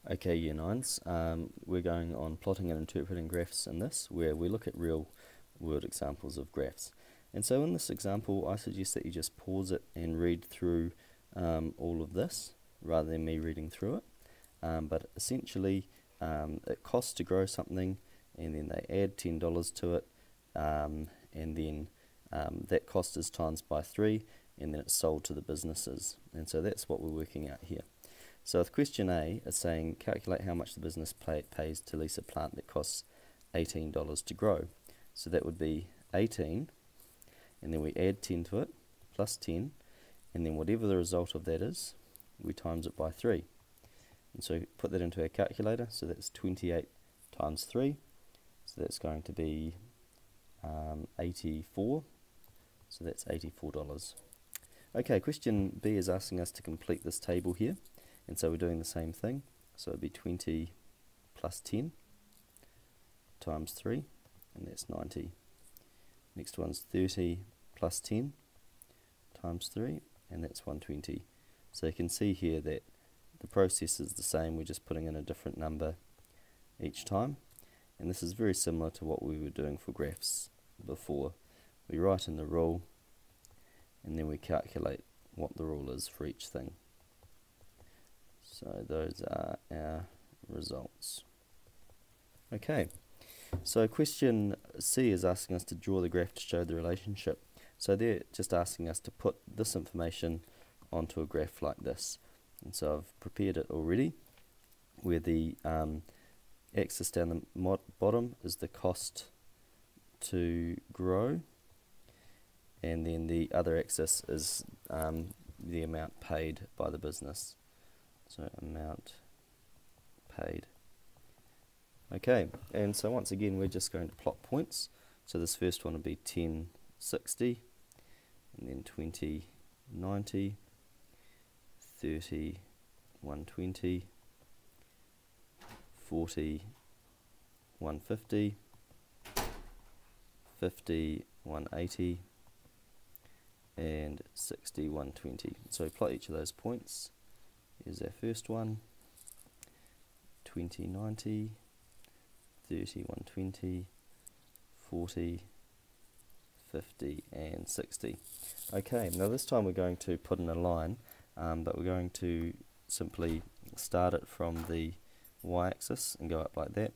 Okay, Year 9s, we're going on plotting and interpreting graphs in this, where we look at real world examples of graphs. And so in this example, I suggest that you just pause it and read through all of this, rather than me reading through it. But essentially, it costs to grow something, and then they add $10 to it, and then that cost is times by 3, and then it's sold to the businesses. And so that's what we're working out here. So with question A, it's saying calculate how much the business pays to lease a plant that costs $18 to grow. So that would be 18, and then we add 10 to it, plus 10, and then whatever the result of that is, we times it by 3. And so put that into our calculator, so that's 28 times 3, so that's going to be 84, so that's $84. Okay, question B is asking us to complete this table here. And so we're doing the same thing, so it'd be 20 plus 10 times 3, and that's 90. Next one's 30 plus 10 times 3, and that's 120. So you can see here that the process is the same, we're just putting in a different number each time. And this is very similar to what we were doing for graphs before. We write in the rule, and then we calculate what the rule is for each thing. So those are our results. Okay, so question C is asking us to draw the graph to show the relationship. So they're just asking us to put this information onto a graph like this. And so I've prepared it already, where the axis down the bottom is the cost to grow, and then the other axis is the amount paid by the business. So amount paid. Okay, and so once again we're just going to plot points. So this first one will be 1060, and then 2090, 30 120, 40 150, 50 180, and 60 120. So plot each of those points. Here's our first one, 2090, 30 120, 40, 50, and 60. Okay, now this time we're going to put in a line, but we're going to simply start it from the y-axis and go up like that,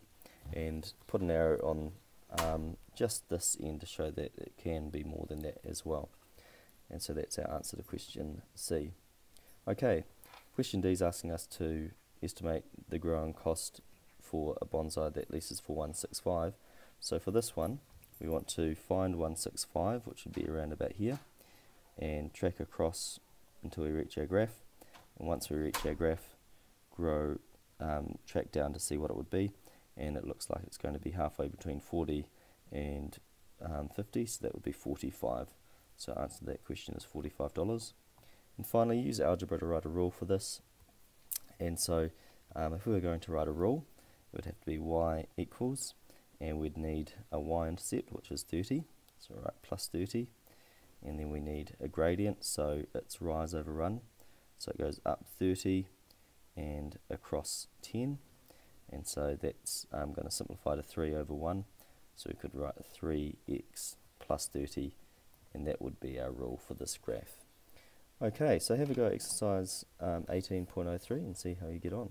and put an arrow on just this end to show that it can be more than that as well. And so that's our answer to question C. Okay. Question D is asking us to estimate the growing cost for a bonsai that leases for 165. So for this one, we want to find 165, which would be around about here, and track across until we reach our graph. And once we reach our graph, track down to see what it would be, and it looks like it's going to be halfway between 40 and 50, so that would be 45. So answer to that question is $45. And finally, use algebra to write a rule for this. And so if we were going to write a rule, it would have to be y equals, and we'd need a y-intercept, which is 30, so write plus 30, and then we need a gradient, so it's rise over run, so it goes up 30 and across 10, and so that's going to simplify to 3 over 1, so we could write 3x plus 30, and that would be our rule for this graph. Okay, so have a go at exercise 18.03 and see how you get on.